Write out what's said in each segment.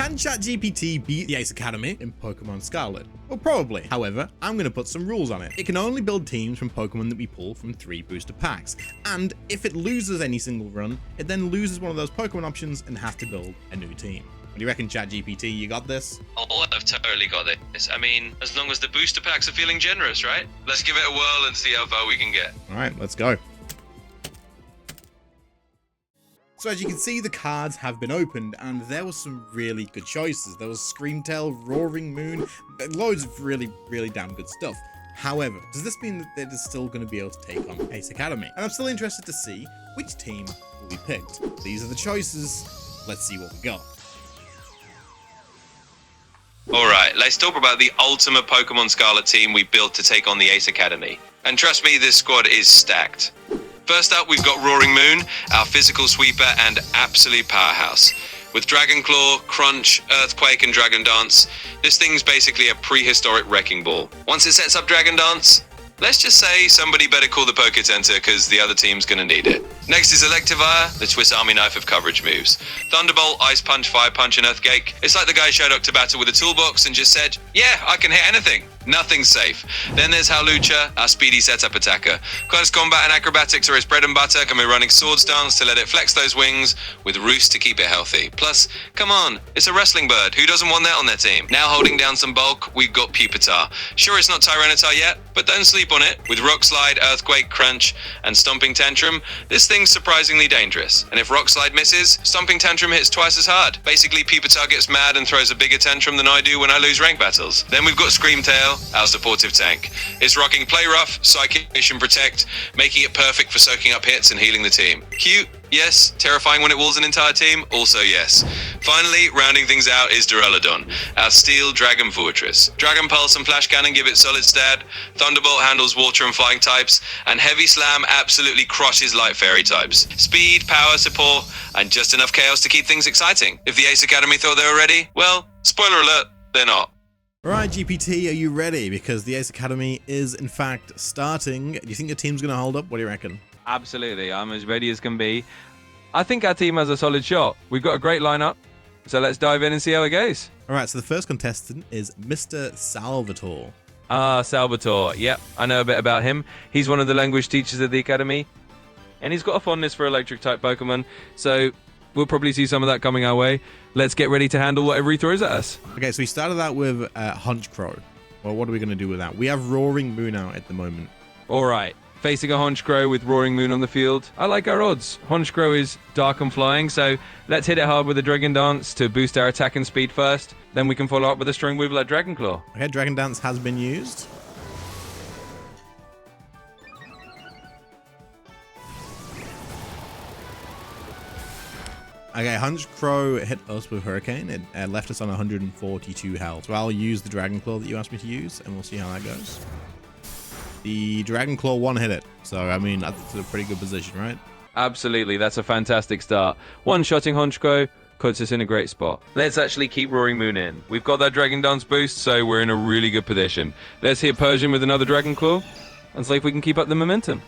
Can ChatGPT beat the Ace Academy in Pokemon Scarlet? Well, probably. However, I'm going to put some rules on it. It can only build teams from Pokemon that we pull from 3 booster packs. And if it loses any single run, it then loses one of those Pokemon options and has to build a new team. What do you reckon, ChatGPT? You got this? Oh, I've totally got this. I mean, as long as the booster packs are feeling generous, right? Let's give it a whirl and see how far we can get. All right, let's go. So as you can see, the cards have been opened, and there was some really good choices. There was Screamtail, Roaring Moon, loads of really damn good stuff. However, does this mean that they're still going to be able to take on Ace Academy? And I'm still interested to see which team will be picked. These are the choices. Let's see what we got. Alright, let's talk about the ultimate Pokemon Scarlet team we built to take on the Ace Academy. And trust me, this squad is stacked. First up, we've got Roaring Moon, our physical sweeper and absolute powerhouse. With Dragon Claw, Crunch, Earthquake and Dragon Dance, this thing's basically a prehistoric wrecking ball. Once it sets up Dragon Dance, let's just say somebody better call the Pokétenter because the other team's gonna need it. Next is Electivire, the Swiss Army knife of coverage moves. Thunderbolt, Ice Punch, Fire Punch and Earthquake. It's like the guy showed up to battle with a toolbox and just said, yeah, I can hit anything. Nothing's safe. Then there's Hawlucha, our speedy setup attacker. Close combat and acrobatics are his bread and butter, can be running sword stance to let it flex those wings, with Roost to keep it healthy. Plus, come on, it's a wrestling bird, who doesn't want that on their team? Now holding down some bulk, we've got Pupitar. Sure, it's not Tyranitar yet, but don't sleep on it. With Rock Slide, Earthquake, Crunch, and Stomping Tantrum, this thing's surprisingly dangerous. And if Rock Slide misses, Stomping Tantrum hits twice as hard. Basically, Pupitar gets mad and throws a bigger tantrum than I do when I lose rank battles. Then we've got Screamtail, our supportive tank. It's rocking Play Rough, Psychic, and Protect, making it perfect for soaking up hits and healing the team. Cute, yes. Terrifying when it walls an entire team, also yes. Finally, rounding things out is Duraludon, our Steel Dragon Fortress. Dragon Pulse and Flash Cannon give it solid stat, Thunderbolt handles water and flying types, and Heavy Slam absolutely crushes light fairy types. Speed, power, support, and just enough chaos to keep things exciting. If the Ace Academy thought they were ready, well, spoiler alert, they're not. Alright, GPT, are you ready? Because the Ace Academy is, in fact, starting. Do you think your team's going to hold up? What do you reckon? Absolutely. I'm as ready as can be. I think our team has a solid shot. We've got a great lineup. So let's dive in and see how it goes. Alright, so the first contestant is Mr. Salvatore. Ah, Salvatore. Yep, I know a bit about him. He's one of the language teachers at the Academy. And he's got a fondness for electric-type Pokemon. So we'll probably see some of that coming our way. Let's get ready to handle whatever he throws at us. Okay, so we started out with Honchkrow. Well, what are we going to do with that? We have Roaring Moon out at the moment. All right. Facing a Honchkrow with Roaring Moon on the field. I like our odds. Honchkrow is dark and flying, so let's hit it hard with a Dragon Dance to boost our attack and speed first. Then we can follow up with a strong move like Dragon Claw. Okay, Dragon Dance has been used. Okay, Honchkrow hit us with Hurricane. It left us on 142 health. So I'll use the Dragon Claw that you asked me to use, and we'll see how that goes. The Dragon Claw one hit it. So, I mean, that's a pretty good position, right? Absolutely, that's a fantastic start. One-shotting Honchkrow puts us in a great spot. Let's actually keep Roaring Moon in. We've got that Dragon Dance boost, so we're in a really good position. Let's hit Persian with another Dragon Claw, and see if we can keep up the momentum.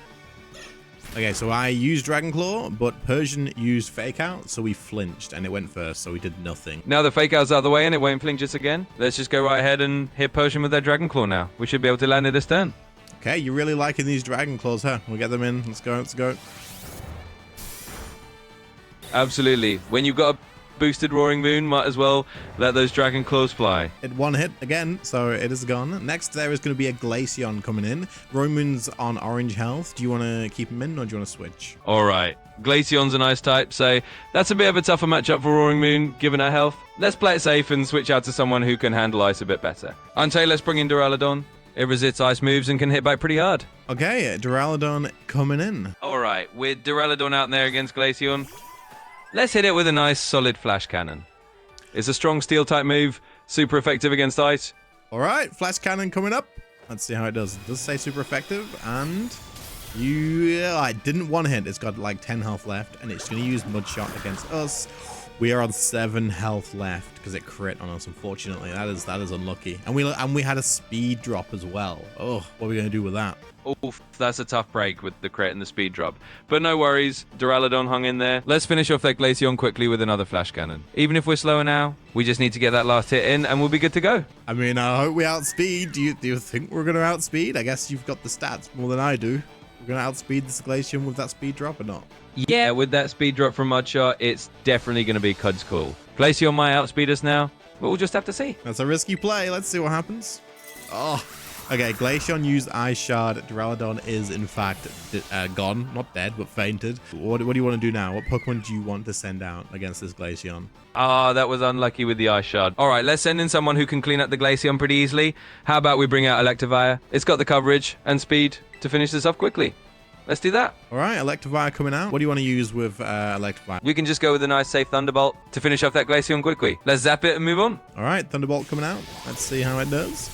Okay, so I used Dragon Claw, but Persian used Fake Out, so we flinched, and it went first, so we did nothing. Now the Fake Out's out of the way, and it won't flinch us again. Let's just go right ahead and hit Persian with that Dragon Claw now. We should be able to land it this turn. Okay, you're really liking these Dragon Claws, huh? We'll get them in. Let's go, let's go. Absolutely. When you've got a boosted Roaring Moon, might as well let those Dragon Claws fly. It one hit again, so it is gone. Next, there is going to be a Glaceon coming in. Roaring Moon's on orange health. Do you want to keep him in, or do you want to switch? All right. Glaceon's an ice type, so that's a bit of a tougher matchup for Roaring Moon, given our health. Let's play it safe and switch out to someone who can handle ice a bit better. Ante, let's bring in Duraludon. It resists ice moves and can hit back pretty hard. Okay, Duraludon coming in. All right, with Duraludon out there against Glaceon, let's hit it with a nice solid Flash Cannon. It's a strong steel type move, super effective against ice. All right, Flash Cannon coming up. Let's see how it does. It does say super effective, and I didn't one hit. It's got like 10 health left, and it's going to use Mud Shot against us. We are on 7 health left because it crit on us, unfortunately. That is unlucky. And we had a speed drop as well. Oh, what are we going to do with that? Oof, that's a tough break with the crit and the speed drop. But no worries, Duraludon hung in there. Let's finish off that Glaceon quickly with another Flash Cannon. Even if we're slower now, we just need to get that last hit in and we'll be good to go. I mean, I hope we outspeed. Do you think we're going to outspeed? I guess you've got the stats more than I do. We're going to outspeed this Glaceon with that speed drop or not? Yeah, with that speed drop from Mudshot, it's definitely going to be Cud's call. Glaceon might outspeed us now, but we'll just have to see. That's a risky play. Let's see what happens. Oh, okay. Glaceon used Ice Shard. Duraludon is, in fact, gone. Not dead, but fainted. What do you want to do now? What Pokemon do you want to send out against this Glaceon? Ah, that was unlucky with the Ice Shard. All right, let's send in someone who can clean up the Glaceon pretty easily. How about we bring out Electivire? It's got the coverage and speed to finish this off quickly. Let's do that. All right, Electivire coming out. What do you want to use with Electivire? We can just go with a nice safe Thunderbolt to finish off that Glaceon quickly. Let's zap it and move on. All right, Thunderbolt coming out. Let's see how it does.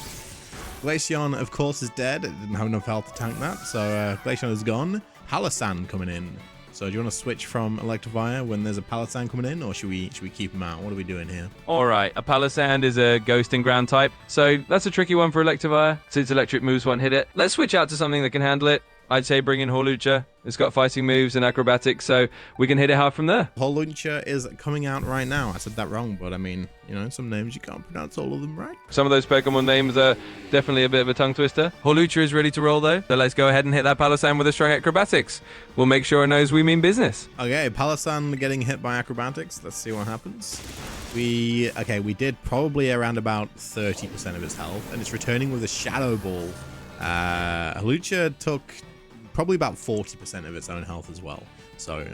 Glaceon, of course, is dead. It didn't have enough health to tank that, so Glaceon is gone. Palossand coming in. So do you want to switch from Electivire when there's a Palossand coming in, or should we keep him out? What are we doing here? All right, a Palossand is a ghost and ground type, so that's a tricky one for Electivire since electric moves won't hit it. Let's switch out to something that can handle it. I'd say bring in Hawlucha. It's got fighting moves and acrobatics, so we can hit it hard from there. Hawlucha is coming out right now. I said that wrong, but I mean, you know, some names you can't pronounce all of them right. Some of those Pokemon names are definitely a bit of a tongue twister. Hawlucha is ready to roll though, so let's go ahead and hit that Palossand with a strong acrobatics. We'll make sure it knows we mean business. Okay, Palossand getting hit by acrobatics. Let's see what happens. We did probably around about 30% of its health, and it's returning with a Shadow Ball. Hawlucha took probably about 40% of its own health as well. So,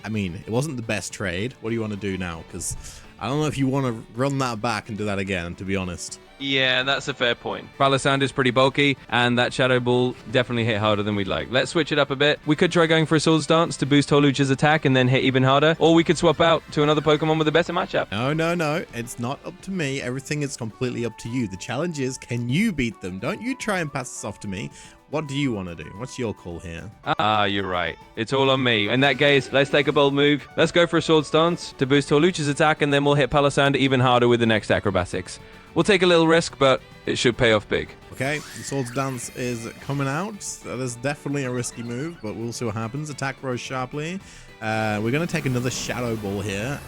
I mean, it wasn't the best trade. What do you want to do now? Because I don't know if you want to run that back and do that again, to be honest. Yeah, that's a fair point. Palossand is pretty bulky, and that Shadow Ball definitely hit harder than we'd like. Let's switch it up a bit. We could try going for a Swords Dance to boost Hawlucha's attack and then hit even harder, or we could swap out to another Pokemon with a better matchup. No. It's not up to me. Everything is completely up to you. The challenge is, can you beat them? Don't you try and pass this off to me. What do you want to do? What's your call here? Ah, you're right. It's all on me. In that case, let's take a bold move. Let's go for a Swords Dance to boost Hawlucha's attack, and then we'll hit Palossand even harder with the next acrobatics. We'll take a little risk, but it should pay off big. Okay, the Swords Dance is coming out. That is definitely a risky move, but we'll see what happens. Attack rose sharply. We're going to take another Shadow Ball here.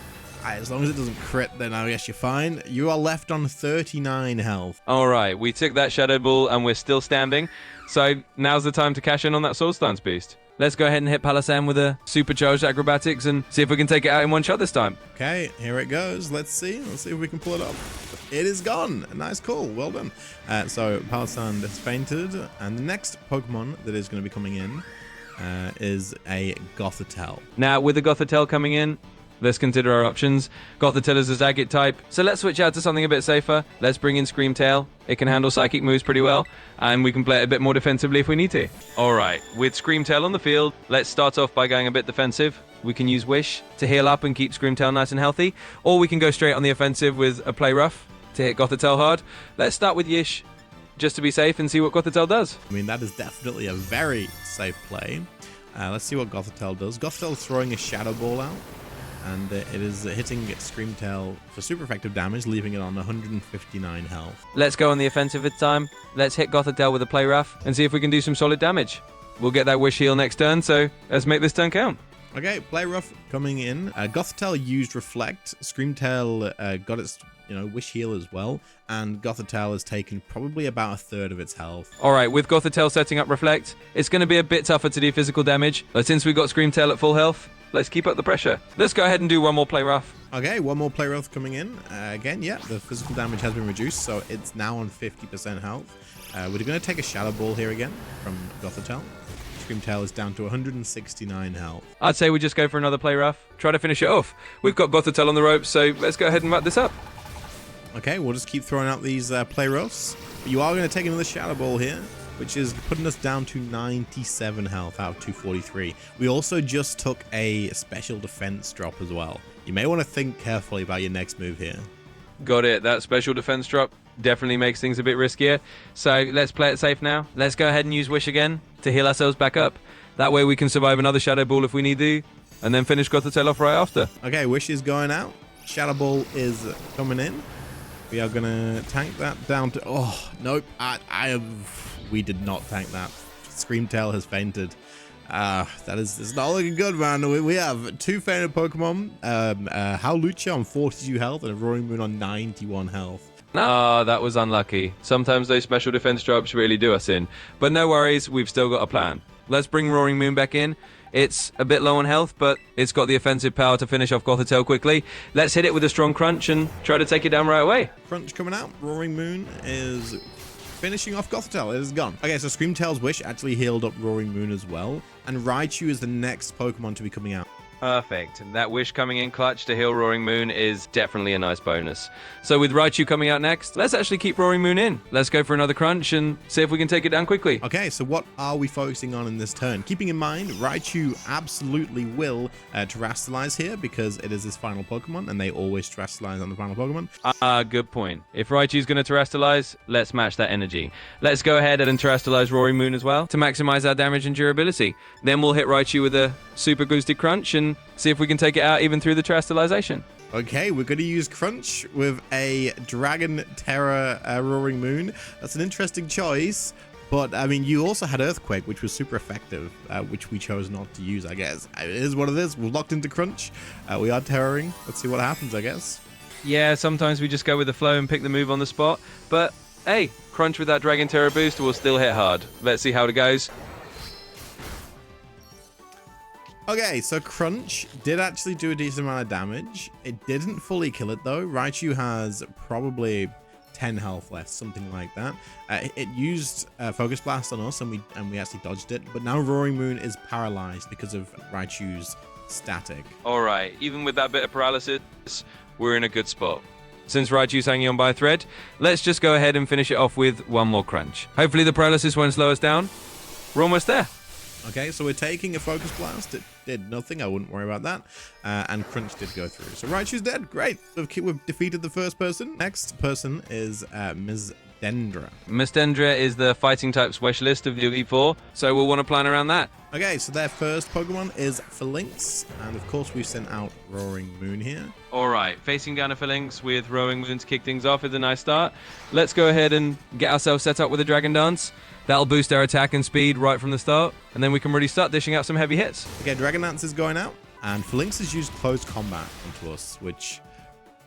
As long as it doesn't crit, then I guess you're fine. You are left on 39 health. All right, we took that Shadow Ball, and we're still standing. So now's the time to cash in on that Swords Dance boost. Let's go ahead and hit Palossand with a supercharged acrobatics and see if we can take it out in one shot this time. Okay, here it goes. Let's see. Let's see if we can pull it off. It is gone. A nice call. Well done. So Palossand has fainted, and the next Pokemon that is going to be coming in is a Gothitelle. Now, with the Gothitelle coming in, let's consider our options. Gothitelle is a Zagat type, so let's switch out to something a bit safer. Let's bring in Scream Tail. It can handle psychic moves pretty well, and we can play it a bit more defensively if we need to. All right, with Scream Tail on the field, let's start off by going a bit defensive. We can use Wish to heal up and keep Scream Tail nice and healthy, or we can go straight on the offensive with a Play Rough to hit Gothitelle hard. Let's start with Yish, just to be safe and see what Gothitelle does. I mean, that is definitely a very safe play. Let's see what Gothitelle does. Gothitelle is throwing a Shadow Ball out, and it is hitting Scream Tail for super effective damage, leaving it on 159 health. Let's go on the offensive this time. Let's hit Gothitelle with a Play Rough and see if we can do some solid damage. We'll get that Wish heal next turn, so let's make this turn count. Okay, Play Rough coming in. Gothitelle used Reflect. Scream Tail got its Wish heal as well, and Gothitelle has taken probably about a third of its health. All right, with Gothitelle setting up Reflect, it's going to be a bit tougher to do physical damage, but since we got Scream Tail at full health, let's keep up the pressure. Let's go ahead and do one more Play Rough. Okay, one more Play Rough coming in. Again, yeah, the physical damage has been reduced, so it's now on 50% health. We're going to take a Shadow Ball here again from Gothitelle. Scream Tail is down to 169 health. I'd say we just go for another Play Rough. Try to finish it off. We've got Gothitelle on the ropes, so let's go ahead and wrap this up. Okay, we'll just keep throwing out these Play Roughs. But you are going to take another Shadow Ball here, which is putting us down to 97 health out of 243. We also just took a special defense drop as well. You may want to think carefully about your next move here. Got it. That special defense drop definitely makes things a bit riskier. So let's play it safe now. Let's go ahead and use Wish again to heal ourselves back up. That way we can survive another Shadow Ball if we need to, and then finish Gothitelle off right after. Okay, Wish is going out. Shadow Ball is coming in. We are gonna tank that down to. Oh nope! We did not tank that. Screamtail has fainted. It's not looking good, man. We have two fainted Pokemon. Howlucha on 42 health and a Roaring Moon on 91 health. Ah, that was unlucky. Sometimes those special defense drops really do us in. But no worries, we've still got a plan. Let's bring Roaring Moon back in. It's a bit low on health, but it's got the offensive power to finish off Gothitelle quickly. Let's hit it with a strong crunch and try to take it down right away. Crunch coming out. Roaring Moon is finishing off Gothitelle. It is gone. Okay, so Screamtail's Wish actually healed up Roaring Moon as well. And Raichu is the next Pokemon to be coming out. Perfect. That Wish coming in clutch to heal Roaring Moon is definitely a nice bonus. So with Raichu coming out next, let's actually keep Roaring Moon in. Let's go for another crunch and see if we can take it down quickly. Okay, so what are we focusing on in this turn? Keeping in mind, Raichu absolutely will Terrastallize here because it is his final Pokemon and they always Terrastallize on the final Pokemon. Good point. If Raichu's going to Terrastallize, let's match that energy. Let's go ahead and Terrastallize Roaring Moon as well to maximize our damage and durability. Then we'll hit Raichu with a super boosted crunch and see if we can take it out even through the Terrastallization. Okay, we're going to use Crunch with a Dragon Terror Roaring Moon. That's an interesting choice, but I mean, you also had Earthquake, which was super effective, which we chose not to use, I guess. It is what it is. We're locked into Crunch. We are terroring. Let's see what happens, I guess. Yeah, sometimes we just go with the flow and pick the move on the spot, but hey, Crunch with that Dragon Terror boost will still hit hard. Let's see how it goes. Okay, so Crunch did actually do a decent amount of damage. It didn't fully kill it though. Raichu has probably 10 health left, something like that. It used Focus Blast on us and we actually dodged it, but now Roaring Moon is paralyzed because of Raichu's static. Alright, even with that bit of paralysis, we're in a good spot. Since Raichu's hanging on by a thread, let's just go ahead and finish it off with one more crunch. Hopefully the paralysis won't slow us down. We're almost there. Okay, so we're taking a Focus Blast. It did nothing. I wouldn't worry about that. And Crunch did go through. So Raichu's dead. Great. We've defeated the first person. Next person is Ms. Dendra. Ms. Dendra is the fighting type specialist of the Elite Four, so we'll want to plan around that. Okay, so their first Pokemon is Phalanx. And of course, we've sent out Roaring Moon here. Alright, facing down a Phalanx with Roaring Moon to kick things off is a nice start. Let's go ahead and get ourselves set up with a Dragon Dance. That'll boost our attack and speed right from the start, and then we can really start dishing out some heavy hits. Okay, Dragon Dance is going out, and Phalanx has used Close Combat into us, which,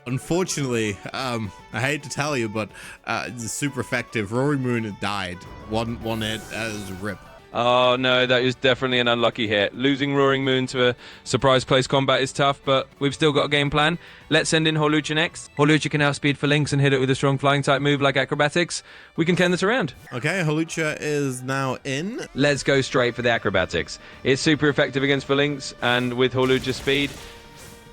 unfortunately, I hate to tell you, but it's super effective. Roaring Moon died. One hit, that was a rip. Oh no, that is definitely an unlucky hit. Losing Roaring Moon to a surprise close combat is tough, but we've still got a game plan. Let's send in Hawlucha next. Hawlucha can outspeed Phalanx and hit it with a strong flying type move like Acrobatics. We can turn this around. Okay, Hawlucha is now in. Let's go straight for the Acrobatics. It's super effective against Phalanx, and with Hawlucha's speed,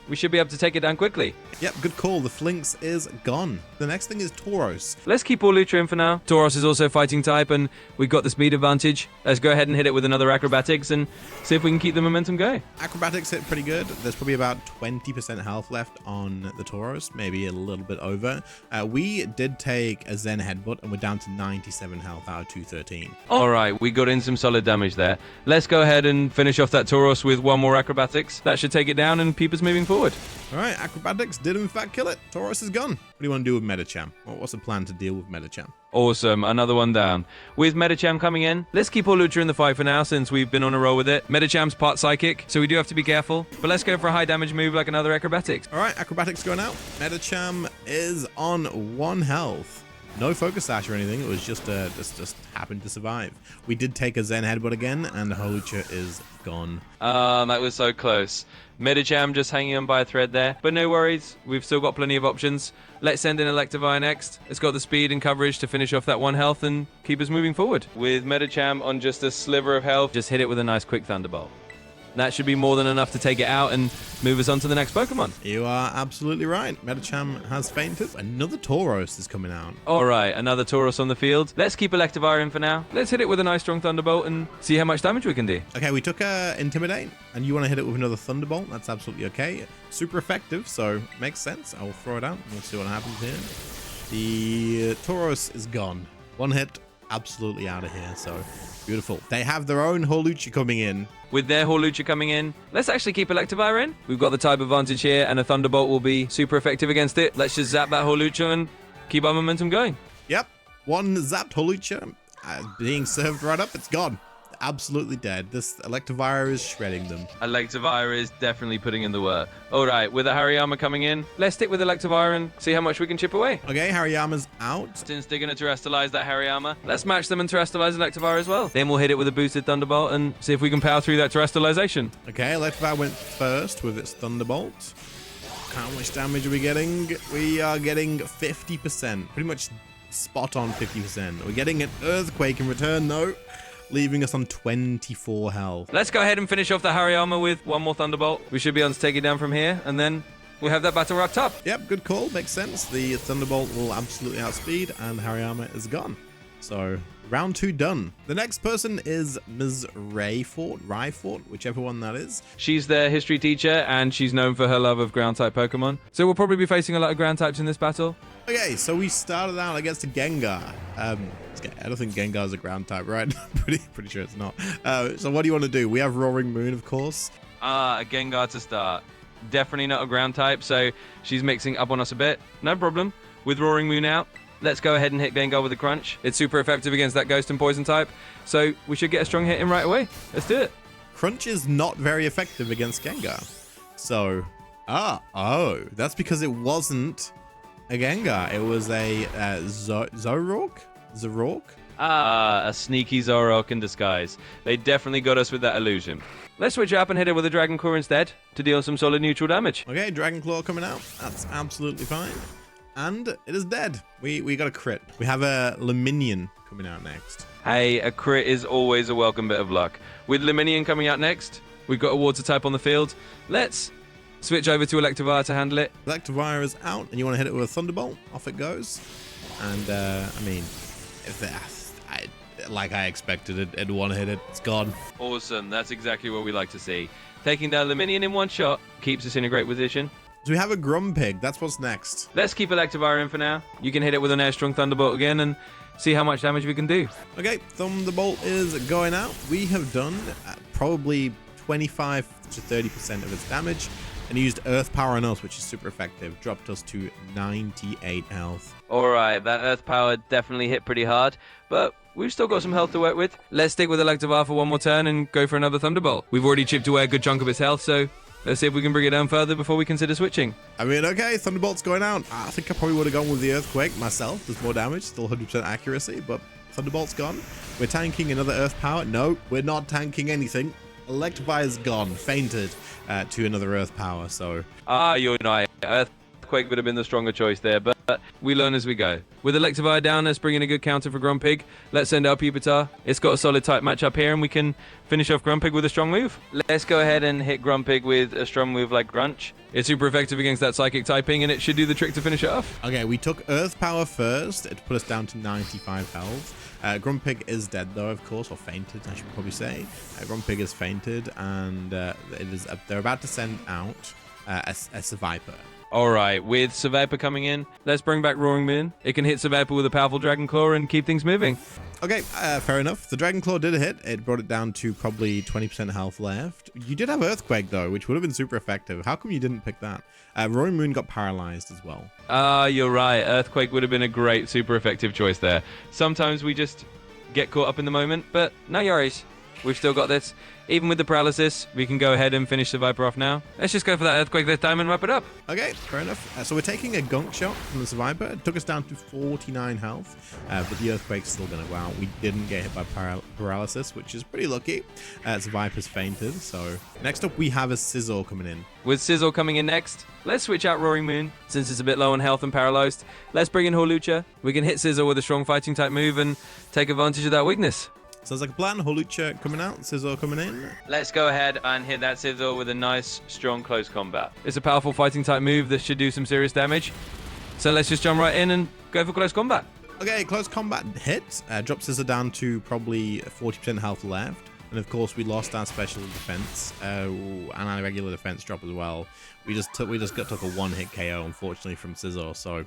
we should be able to take it down quickly. Yep, good call. The Phalanx is gone. The next thing is Tauros. Let's keep Hawlucha in for now. Tauros is also fighting type, and we've got the speed advantage. Let's go ahead and hit it with another Acrobatics and see if we can keep the momentum going. Acrobatics hit pretty good. There's probably about 20% health left on the Tauros, maybe a little bit over. We did take a Zen Headbutt, and we're down to 97 health out of 213. All right, we got in some solid damage there. Let's go ahead and finish off that Tauros with one more Acrobatics. That should take it down and keep us moving forward. All right, Acrobatics did in fact kill it. Tauros is gone. What do you want to do with Medicham? What's the plan to deal with Medicham? Awesome, another one down. With Medicham coming in, let's keep Hawlucha in the fight for now since we've been on a roll with it. Medicham's part psychic, so we do have to be careful. But let's go for a high damage move like another Acrobatics. All right, Acrobatics going out. Medicham is on 1 health. No Focus Sash or anything. It was just happened to survive. We did take a Zen Headbutt again, and Hawlucha is gone. That was so close. Medicham just hanging on by a thread there. But no worries, we've still got plenty of options. Let's send in Electivire next. It's got the speed and coverage to finish off that 1 health and keep us moving forward. With Medicham on just a sliver of health, just hit it with a nice quick Thunderbolt. That should be more than enough to take it out and move us on to the next Pokemon. You are absolutely right. Medicham has fainted. Another Tauros is coming out. All right, another Tauros on the field. Let's keep Electivire in for now. Let's hit it with a nice strong Thunderbolt and see how much damage we can do. Okay, we took Intimidate, and you want to hit it with another Thunderbolt. That's absolutely okay. Super effective, so makes sense. I'll throw it out and we'll see what happens here. The Tauros is gone. 1 hit, absolutely out of here. So beautiful. They have their own Holucha coming in. With their Holucha coming in, let's actually keep Electivire in. We've got the type advantage here, and a Thunderbolt will be super effective against it. Let's just zap that Holucha and keep our momentum going. Yep. One zapped Holucha being served right up. It's gone. Absolutely dead. This Electivire is shredding them. Electivire is definitely putting in the work. All right, with the Hariyama coming in, let's stick with Electivire and see how much we can chip away. Okay, Hariyama's out. Since they're going to terrestrialize that Hariyama, let's match them and terrestrialize Electivire as well. Then we'll hit it with a boosted Thunderbolt and see if we can power through that terrestrialization. Okay, Electivire went first with its Thunderbolt. How much damage are we getting? We are getting 50%. Pretty much spot on 50%. We're getting an Earthquake in return, though, leaving us on 24 health. Let's go ahead and finish off the Hariyama with one more Thunderbolt. We should be able to take it down from here, and then we'll have that battle wrapped up. Yep, good call. Makes sense. The Thunderbolt will absolutely outspeed, and Hariyama is gone. So, round 2 done. The next person is Ms. Ryfort, whichever one that is. She's their history teacher, and she's known for her love of ground-type Pokemon. So we'll probably be facing a lot of ground types in this battle. Okay, so we started out against a Gengar. I don't think Gengar is a ground type, right? pretty sure it's not. So what do you want to do? We have Roaring Moon, of course. A Gengar to start. Definitely not a ground type, so she's mixing up on us a bit. No problem. With Roaring Moon out, let's go ahead and hit Gengar with a Crunch. It's super effective against that Ghost and Poison type, so we should get a strong hit in right away. Let's do it. Crunch is not very effective against Gengar. So, that's because it wasn't a Gengar. It was a Zoroark? A sneaky Zoroark in disguise. They definitely got us with that illusion. Let's switch up and hit it with a Dragon Claw instead to deal some solid neutral damage. Okay, Dragon Claw coming out. That's absolutely fine. And it is dead. We got a crit. We have a Luminion coming out next. Hey, a crit is always a welcome bit of luck. With Luminion coming out next, we've got a water type on the field. Let's switch over to Electivire to handle it. Electivire is out, and you want to hit it with a Thunderbolt. Off it goes. And, I mean, like I expected it, it'd want to hit it. It's gone. Awesome. That's exactly what we like to see. Taking down Luminion in one shot keeps us in a great position. So we have a Grumpig. That's what's next. Let's keep Electivire in for now. You can hit it with an Air Strong Thunderbolt again and see how much damage we can do. Okay, Thunderbolt is going out. We have done probably 25 to 30% of its damage, and used Earth Power on us, which is super effective. Dropped us to 98 health. Alright, that Earth Power definitely hit pretty hard, but we've still got some health to work with. Let's stick with Electivire for one more turn and go for another Thunderbolt. We've already chipped away a good chunk of its health, so let's see if we can bring it down further before we consider switching. I mean, okay, Thunderbolt's going out. I think I probably would have gone with the Earthquake myself. There's more damage, still 100% accuracy, but Thunderbolt's gone. We're tanking another Earth Power. No, we're not tanking anything. Electivire's gone, fainted to another Earth Power, so... You're right. Earthquake would have been the stronger choice there, but we learn as we go. With Electivire down, let's bring in a good counter for Grumpig. Let's send out Pupitar. It's got a solid type matchup here, and we can finish off Grumpig with a strong move. Let's go ahead and hit Grumpig with a strong move like Grunch. It's super effective against that Psychic typing, and it should do the trick to finish it off. Okay, we took Earth Power first. It put us down to 95 health. Grumpig is dead, though, of course, or fainted, I should probably say. Grumpig is fainted, and they're about to send out a Seviper. Alright, with Seviper coming in, let's bring back Roaring Moon. It can hit Seviper with a powerful Dragon Claw and keep things moving. Okay, fair enough. The Dragon Claw did a hit. It brought it down to probably 20% health left. You did have Earthquake, though, which would have been super effective. How come you didn't pick that? Roaring Moon got paralyzed as well. You're right. Earthquake would have been a great, super effective choice there. Sometimes we just get caught up in the moment, but no worries. We've still got this. Even with the paralysis, we can go ahead and finish the Viper off now. Let's just go for that Earthquake this time and wrap it up. Okay, fair enough. So we're taking a Gunk Shot from the Survivor. It took us down to 49 health, but the Earthquake's still going to go out. We didn't get hit by paralysis, which is pretty lucky. Survivor's fainted, so... Next up, we have a Scizor coming in. With Scizor coming in next, let's switch out Roaring Moon. Since it's a bit low on health and paralyzed, let's bring in Holucha. We can hit Scizor with a strong fighting type move and take advantage of that weakness. Sounds like a plan. Holucha coming out, Scizor coming in. Let's go ahead and hit that Scizor with a nice, strong close combat. It's a powerful fighting type move that should do some serious damage. So let's just jump right in and go for close combat. Okay, close combat hit. Drops Scizor down to probably 40% health left. And of course, we lost our special defense and our regular defense drop as well. We just took a one-hit KO, unfortunately, from Scizor. So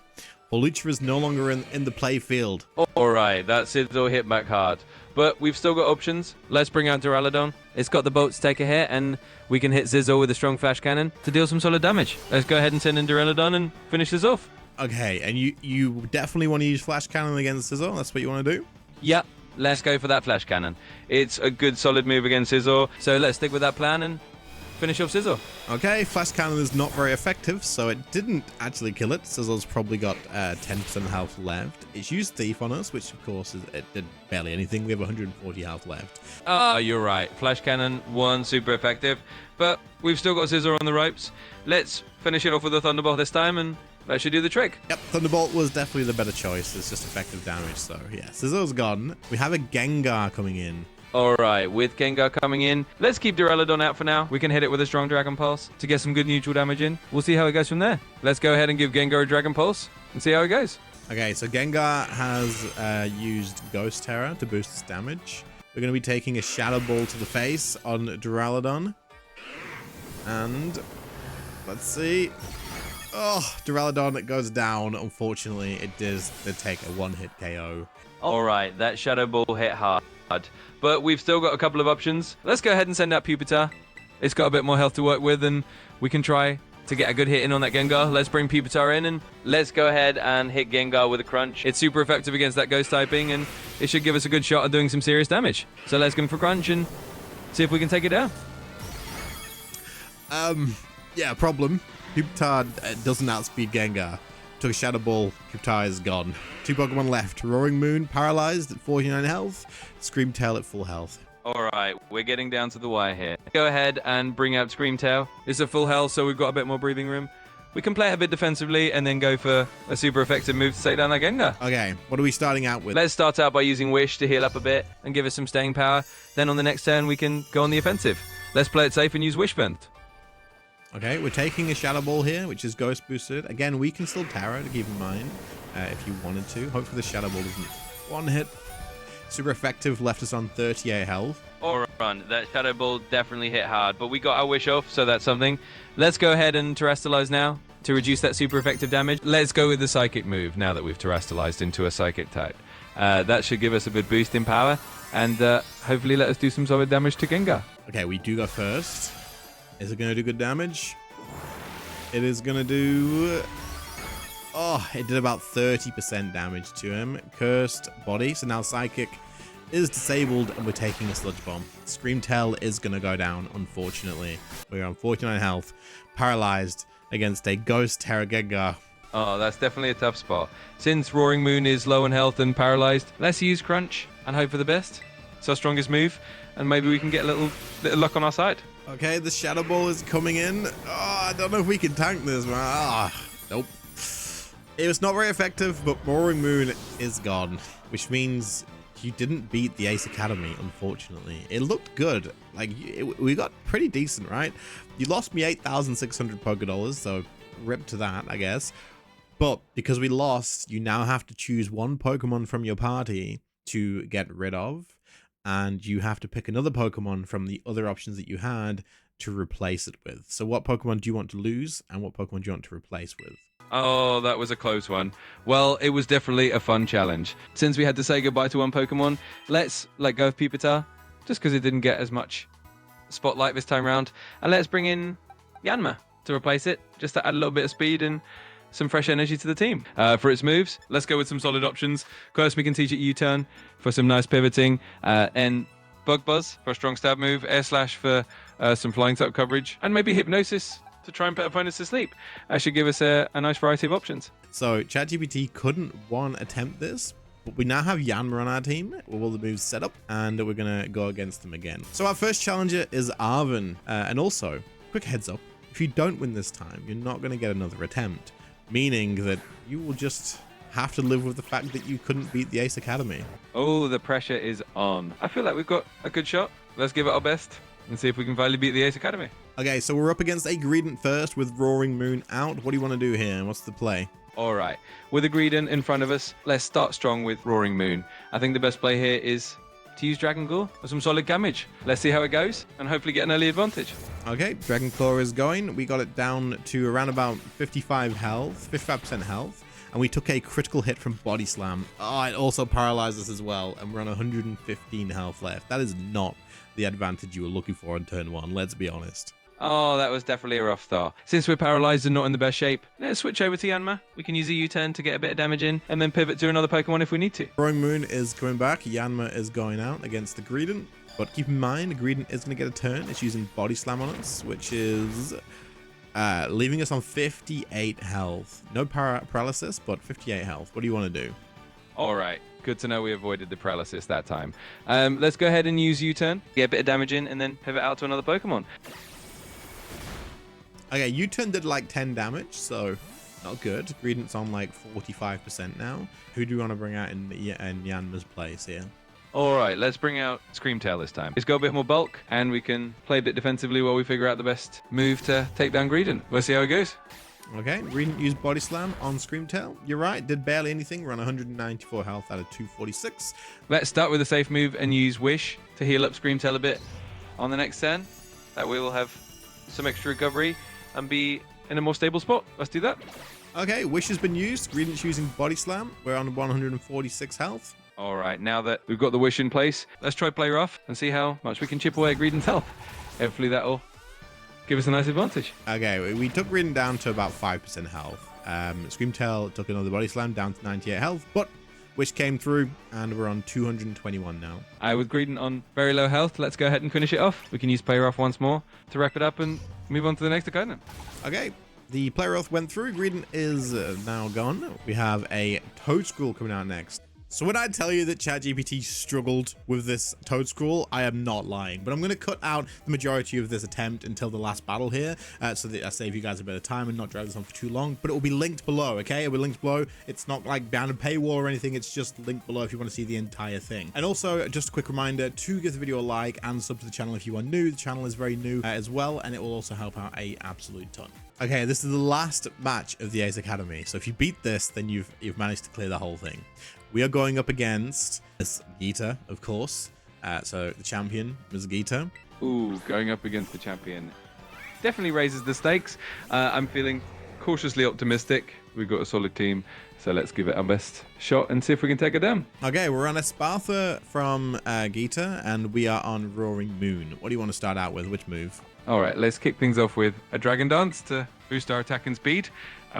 Hawlucha is no longer in the play field. Alright, that Scizor hit back hard. But we've still got options. Let's bring out Duraludon. It's got the bolt to take a hit, and we can hit Scizor with a strong Flash Cannon to deal some solid damage. Let's go ahead and send in Duraludon and finish this off. Okay, and you definitely want to use Flash Cannon against Scizor? That's what you want to do? Yep, let's go for that Flash Cannon. It's a good solid move against Scizor, so let's stick with that plan and finish off Scizor. Okay, Flash Cannon is not very effective, so it didn't actually kill it. Scizor's probably got 10% health left. It's used Thief on us, which of course it did barely anything. We have 140 health left. Oh, you're right. Flash Cannon, one, super effective. But we've still got Scizor on the ropes. Let's finish it off with a Thunderbolt this time, and that should do the trick. Yep, Thunderbolt was definitely the better choice. It's just effective damage, so yeah. Scizor's gone. We have a Gengar coming in. Alright, with Gengar coming in, let's keep Duraludon out for now. We can hit it with a strong Dragon Pulse to get some good neutral damage in. We'll see how it goes from there. Let's go ahead and give Gengar a Dragon Pulse and see how it goes. Okay, so Gengar has used Ghost Terror to boost its damage. We're going to be taking a Shadow Ball to the face on Duraludon. And let's see. Oh, Duraludon goes down. Unfortunately, it did take a one-hit KO. Alright, that Shadow Ball hit hard. But we've still got a couple of options. Let's go ahead and send out Pupitar. It's got a bit more health to work with, and we can try to get a good hit in on that Gengar. Let's bring Pupitar in, and let's go ahead and hit Gengar with a Crunch. It's super effective against that Ghost typing, and it should give us a good shot at doing some serious damage. So let's go for Crunch and see if we can take it down. Yeah, problem. Pupitar doesn't outspeed Gengar. Took a Shadow Ball, Pupitar is gone. 2 Pokemon left. Roaring Moon, paralyzed at 49 health. Scream Tail at full health. Alright, we're getting down to the wire here. Go ahead and bring out Scream Tail. It's at full health, so we've got a bit more breathing room. We can play it a bit defensively and then go for a super effective move to take down that Gengar. Okay, what are we starting out with? Let's start out by using Wish to heal up a bit and give us some staying power. Then on the next turn, we can go on the offensive. Let's play it safe and use Wish Bent. Okay, we're taking a Shadow Ball here, which is Ghost boosted. Again, we can still Tara to keep in mind if you wanted to. Hopefully the Shadow Ball isn't one hit. Super effective, left us on 38 health. Alright, that Shadow Ball definitely hit hard, but we got our Wish off, so that's something. Let's go ahead and Terrestrialize now to reduce that super effective damage. Let's go with the Psychic move now that we've Terrestrialized into a Psychic type. That should give us a good boost in power, and hopefully let us do some solid damage to Gengar. Okay, we do go first. Is it going to do good damage? It is going to do... Oh, it did about 30% damage to him. Cursed Body. So now Psychic is disabled and we're taking a Sludge Bomb. Scream Tail is going to go down, unfortunately. We're on 49 health. Paralyzed against a Ghost Terra Gengar. Oh, that's definitely a tough spot. Since Roaring Moon is low in health and paralyzed, let's use Crunch and hope for the best. It's our strongest move, and maybe we can get a little luck on our side. Okay, the Shadow Ball is coming in. Oh, I don't know if we can tank this, man. Ah, nope. It was not very effective, but Roaring Moon is gone, which means you didn't beat the Ace Academy, unfortunately. It looked good. Like, we got pretty decent, right? You lost me 8,600 Pokédollars, so rip to that, I guess. But because we lost, you now have to choose one Pokemon from your party to get rid of. And you have to pick another Pokemon from the other options that you had to replace it with. So what Pokemon do you want to lose, and what Pokemon do you want to replace with? Oh, that was a close one. Well, it was definitely a fun challenge. Since we had to say goodbye to one Pokemon, let's let go of Pupitar, just because it didn't get as much spotlight this time around. And let's bring in Yanma to replace it, just to add a little bit of speed and some fresh energy to the team. For its moves, let's go with some solid options. Cosmic can teach it U-turn for some nice pivoting, and Bug Buzz for a strong stab move, Air Slash for some flying type coverage, and maybe Hypnosis to try and put opponents to sleep. That should give us a nice variety of options. So ChatGPT couldn't attempt this, but we now have Yanma on our team with all the moves set up, and we're gonna go against them again. So our first challenger is Arvin, and also, quick heads up, if you don't win this time, you're not gonna get another attempt. Meaning that you will just have to live with the fact that you couldn't beat the Ace Academy. Oh, the pressure is on. I feel like we've got a good shot. Let's give it our best and see if we can finally beat the Ace Academy. Okay, so we're up against a Greedent first with Roaring Moon out. What do you want to do here? What's the play? All right, with a Greedent in front of us, let's start strong with Roaring Moon. I think the best play here is to use Dragon Claw for some solid damage. Let's see how it goes and hopefully get an early advantage. Okay, Dragon Claw is going. We got it down to around about 55% health. And we took a critical hit from Body Slam. Oh, it also paralyzed us as well. And we're on 115 health left. That is not the advantage you were looking for on turn 1, let's be honest. Oh, that was definitely a rough start. Since we're paralyzed and not in the best shape, let's switch over to Yanma. We can use a U-turn to get a bit of damage in, and then pivot to another Pokemon if we need to. Roaring Moon is coming back. Yanma is going out against the Greedent. But keep in mind, Greedent is going to get a turn. It's using Body Slam on us, which is leaving us on 58 health. No paralysis, but 58 health. What do you want to do? All right. Good to know we avoided the paralysis that time. Let's go ahead and use U-turn, get a bit of damage in, and then pivot out to another Pokemon. Okay, U-turn did like 10 damage, so not good. Greedent's on like 45% now. Who do you want to bring out in Yanma's place here? All right, let's bring out Screamtail this time. It's got a bit more bulk, and we can play a bit defensively while we figure out the best move to take down Greedent. We'll see how it goes. Okay, Greedent used Body Slam on Screamtail. You're right, did barely anything. We're on 194 health out of 246. Let's start with a safe move and use Wish to heal up Screamtail a bit on the next turn. That way we'll have some extra recovery and be in a more stable spot. Let's do that. Okay, Wish has been used. Greedent's using Body Slam. We're on 146 health. All right, now that we've got the Wish in place, let's try Play Rough and see how much we can chip away at Greedent's health. Hopefully that'll give us a nice advantage. Okay, we took Greedent down to about 5% health. Screamtail took another Body Slam down to 98 health, but Wish came through, and we're on 221 now. With Greedent on very low health, let's go ahead and finish it off. We can use Play Rough once more to wrap it up and move on to the next opponent. Okay, the Play Rough went through. Greedent is now gone. We have a Toedscruel coming out next. So when I tell you that ChatGPT struggled with this Toedscruel, I am not lying. But I'm going to cut out the majority of this attempt until the last battle here, so that I save you guys a bit of time and not drag this on for too long. But it will be linked below, okay? It will be linked below. It's not like behind a paywall or anything. It's just linked below if you want to see the entire thing. And also, just a quick reminder to give the video a like and sub to the channel if you are new. The channel is very new as well, and it will also help out a absolute ton. Okay, this is the last match of the Ace Academy. So if you beat this, then you've managed to clear the whole thing. We are going up against Ms. Geeta, of course. So the champion, Ms. Geeta. Ooh, going up against the champion definitely raises the stakes. I'm feeling cautiously optimistic. We've got a solid team, so let's give it our best shot and see if we can take her down. Okay, we're on Espartha from Geeta, and we are on Roaring Moon. What do you want to start out with? Which move? All right, let's kick things off with a Dragon Dance to boost our attack and speed.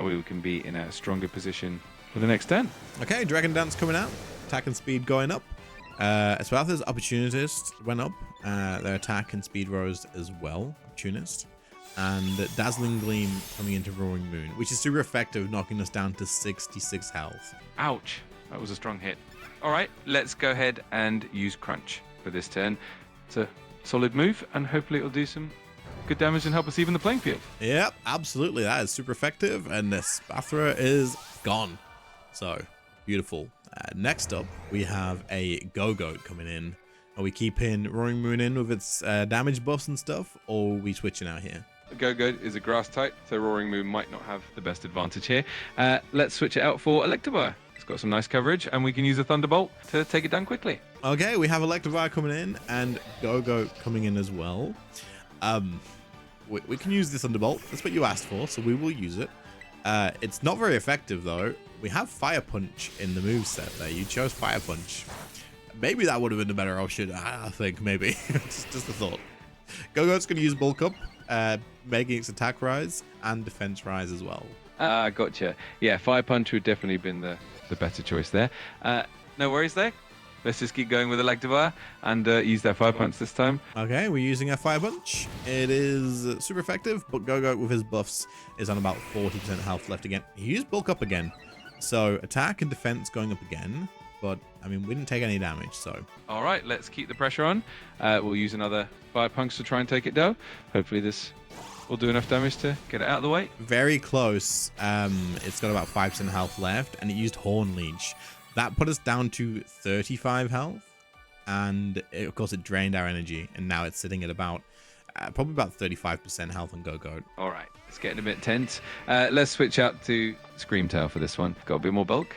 We can be in a stronger position for the next turn. Okay, Dragon Dance coming out. Attack and speed going up. Espartha's Opportunist went up. Their attack and speed rose as well. Opportunist. And Dazzling Gleam coming into Roaring Moon, which is super effective, knocking us down to 66 health. Ouch, that was a strong hit. All right, let's go ahead and use Crunch for this turn. It's a solid move, and hopefully it'll do some good damage and help us even the playing field. Yep, absolutely. That is super effective, and Espartha is gone. So, beautiful. Next up, we have a Go-Goat coming in. Are we keeping Roaring Moon in with its damage buffs and stuff, or are we switching out here? Go-Goat is a grass type, so Roaring Moon might not have the best advantage here. Let's switch it out for Electivire. It's got some nice coverage, and we can use a Thunderbolt to take it down quickly. Okay, we have Electivire coming in, and Go-Goat coming in as well. We can use the Thunderbolt. That's what you asked for, so we will use it. It's not very effective, though. We have Fire Punch in the moveset there. You chose Fire Punch. Maybe that would have been a better option. I think, maybe. Just a thought. Go-Goat's going to use Bulk Up, making its attack rise and defense rise as well. Gotcha. Yeah, Fire Punch would definitely been the better choice there. No worries there. Let's just keep going with Electivire and use that Fire Punch this time. Okay, we're using a Fire Punch. It is super effective, but Go-Goat with his buffs is on about 40% health left again. He used Bulk Up again. So attack and defense going up again. But, I mean, we didn't take any damage, so. All right, let's keep the pressure on. We'll use another Fire Punch to try and take it down. Hopefully this will do enough damage to get it out of the way. Very close. It's got about 5% health left, and it used Horn Leech. That put us down to 35 health, and of course it drained our energy, and now it's sitting at about probably about 35% health on Go-Goat. All right, it's getting a bit tense. Let's switch out to Screamtail for this one. Got a bit more bulk.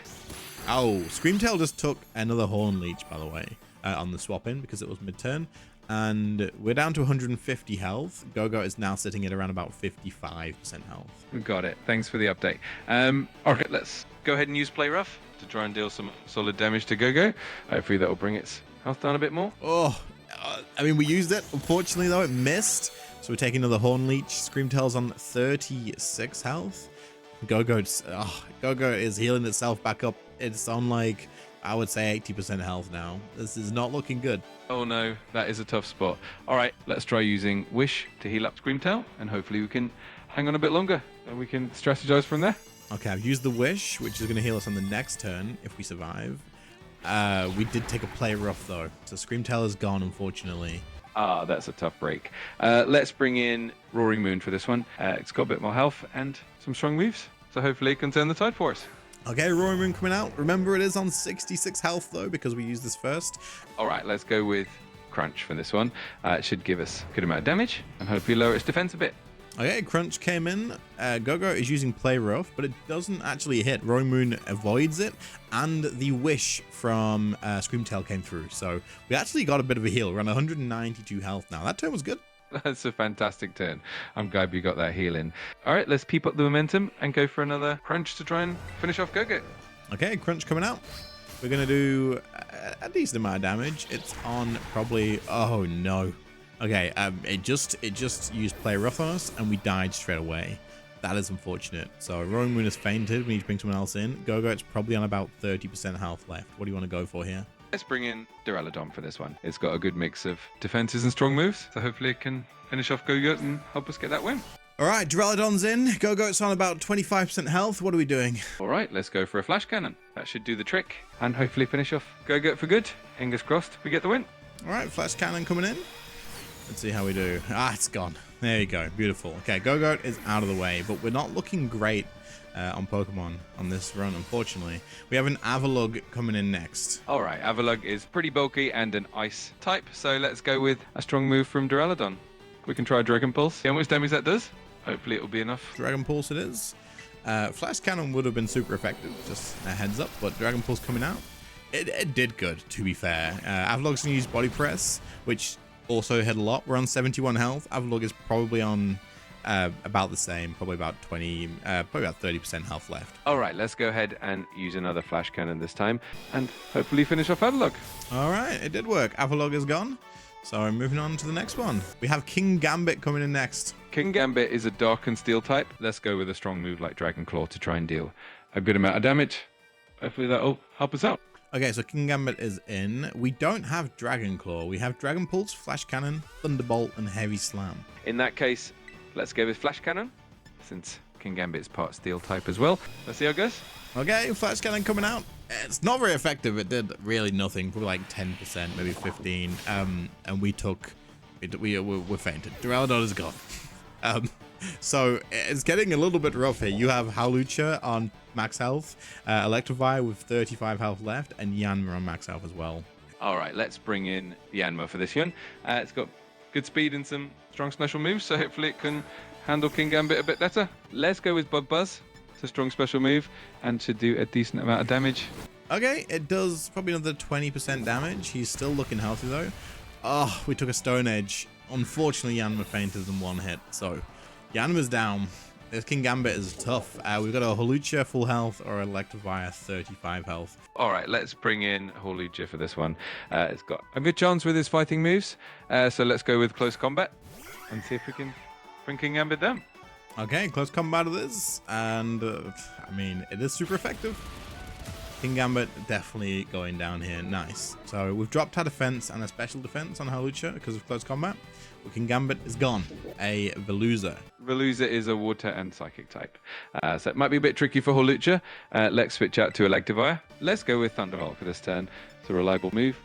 Oh, Screamtail just took another Horn Leech, by the way. on the swap in because it was mid-turn. And we're down to 150 health. Go-Go is now sitting at around about 55% health. Got it. Thanks for the update. Alright, let's go ahead and use Play Rough to try and deal some solid damage to Go-Go. Hopefully that will bring its health down a bit more. Oh, I mean, we used it. Unfortunately, though, it missed. So we're taking another Horn Leech. Screamtail's on 36 health. Go-Go is healing itself back up. It's on, like, I would say 80% health now. This is not looking good. Oh no, that is a tough spot. Alright, let's try using Wish to heal up Screamtail, and hopefully we can hang on a bit longer, and we can strategize from there. Okay, I've used the Wish, which is going to heal us on the next turn if we survive. We did take a Play Rough, though, so Screamtail is gone, unfortunately. Ah, that's a tough break. Let's bring in Roaring Moon for this one. It's got a bit more health and some strong moves, so hopefully it can turn the tide for us. Okay, Roaring Moon coming out. Remember, it is on 66 health, though, because we used this first. All right, let's go with Crunch for this one. It should give us a good amount of damage and hopefully lower its defense a bit. Okay, Crunch came in. Go-Go is using Play Rough, but it doesn't actually hit. Roaring Moon avoids it, and the Wish from Screamtail came through. So we actually got a bit of a heal. We're on 192 health now. That turn was good. That's a fantastic turn. I'm glad we got that heal in. All right, let's keep up the momentum and go for another Crunch to try and finish off Go-Go. Okay, Crunch coming out. We're going to do a decent amount of damage. It's on probably... Oh, no. Okay, it just used Play Rough on us, and we died straight away. That is unfortunate. So Roaring Moon has fainted. We need to bring someone else in. Go-Go, it's probably on about 30% health left. What do you want to go for here? Let's bring in Duraludon for this one. It's got a good mix of defenses and strong moves, so hopefully it can finish off Go-Go and help us get that win. All right, Duraludon's in. Go-Go, it's on about 25% health. What are we doing? All right, let's go for a Flash Cannon. That should do the trick and hopefully finish off Go-Go for good. Fingers crossed we get the win. All right, Flash Cannon coming in. Let's see how we do. Ah, it's gone. There you go. Beautiful. Okay, Go-Go is out of the way, but we're not looking great on Pokemon on this run, unfortunately. We have an Avalugg coming in next. All right, Avalugg is pretty bulky and an ice type, so let's go with a strong move from Duraludon. We can try Dragon Pulse. See how much damage that does. Hopefully it'll be enough. Dragon Pulse it is. Flash Cannon would have been super effective, just a heads up, but Dragon Pulse coming out. It did good, to be fair. Avalugg's going to use Body Press, which also hit a lot. We're on 71 health. Avalugg is probably on about the same, probably about 30% health left. All right, let's go ahead and use another Flash Cannon this time and hopefully finish off Avalugg. All right, it did work. Avalugg is gone. So I'm moving on to the next one. We have King Gambit coming in next. King Gambit is a Dark and Steel type. Let's go with a strong move like Dragon Claw to try and deal a good amount of damage. Hopefully that'll help us out. Okay, so King Gambit is in. We don't have Dragon Claw. We have Dragon Pulse, Flash Cannon, Thunderbolt, and Heavy Slam. In that case, let's go with Flash Cannon, since King Gambit is part Steel type as well. Let's see how it goes. Okay, Flash Cannon coming out. It's not very effective. It did really nothing, probably like 10%, maybe 15. And we fainted. Duraludon is gone. So it's getting a little bit rough here. You have Hawlucha on max health, Electivire with 35 health left, and Yanma on max health as well. All right, let's bring in Yanma for this one. It's got good speed and some strong special moves, so hopefully it can handle King Gambit a bit better. Let's go with Bug Buzz. It's a strong special move and should do a decent amount of damage. Okay, it does probably another 20% damage. He's still looking healthy though. Oh, we took a Stone Edge. Unfortunately, Yanma fainted in one hit, so Yanma's down. This King Gambit is tough. We've got a Hawlucha full health or Electivire 35 health. All right, let's bring in Hawlucha for this one. It's got a good chance with his fighting moves, so let's go with Close Combat and see if we can bring King Gambit down. Okay, Close Combat it is, and I mean, it is super effective. King Gambit definitely going down here. Nice. So we've dropped our defense and a special defense on Hawlucha because of Close Combat. But King Gambit is gone. A Veluza. Veluza is a water and psychic type. So it might be a bit tricky for Hawlucha. Let's switch out to Electivire. Let's go with Thunderbolt for this turn. It's a reliable move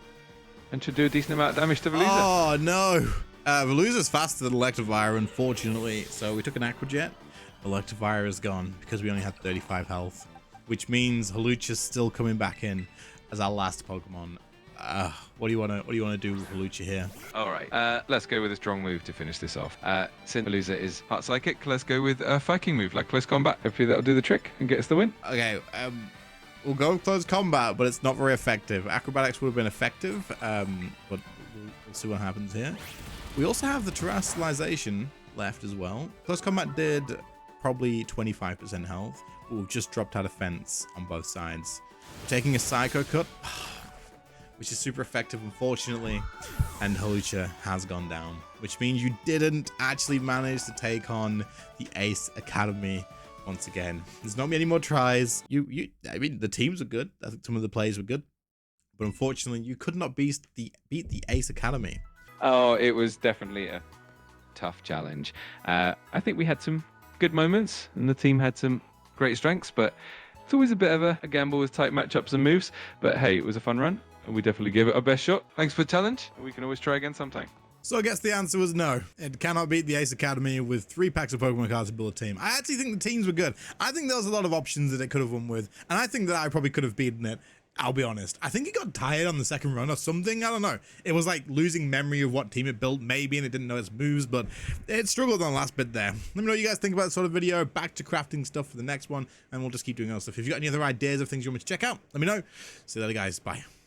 and should do a decent amount of damage to Veluza. Oh, no. Veluza's faster than Electivire, unfortunately. So we took an Aqua Jet. Electivire is gone because we only had 35 health, which means Hawlucha's still coming back in as our last Pokemon. What do you want to do with Hawlucha here? All right, let's go with a strong move to finish this off. Since Veluza is part psychic, let's go with a Viking move like Close Combat. Hopefully that'll do the trick and get us the win. Okay, we'll go close combat, but it's not very effective. Acrobatics would have been effective, but we'll see what happens here. We also have the terrestrialization left as well. Close combat did probably 25% health. We've just dropped out of fence on both sides. Taking a psycho cut, which is super effective, unfortunately, and Holicha has gone down, which means you didn't actually manage to take on the Ace Academy once again. There's not many more tries. I mean, the teams were good. I think some of the plays were good, but unfortunately, you could not beat the Ace Academy. Oh, it was definitely a tough challenge. I think we had some good moments, and the team had some great strengths, but it's always a bit of a gamble with tight matchups and moves. But hey, it was a fun run, and we definitely gave it our best shot. Thanks for the challenge. We can always try again sometime. So I guess the answer was no. It cannot beat the Ace Academy with 3 packs of Pokemon cards to build a team. I actually think the teams were good. I think there was a lot of options that it could have won with, and I think that I probably could have beaten it. I'll be honest. I think it got tired on the second run or something. I don't know. It was like losing memory of what team it built, maybe, and it didn't know its moves, but it struggled on the last bit there. Let me know what you guys think about this sort of video. Back to crafting stuff for the next one, and we'll just keep doing other stuff. If you've got any other ideas of things you want me to check out, let me know. See you later, guys. Bye.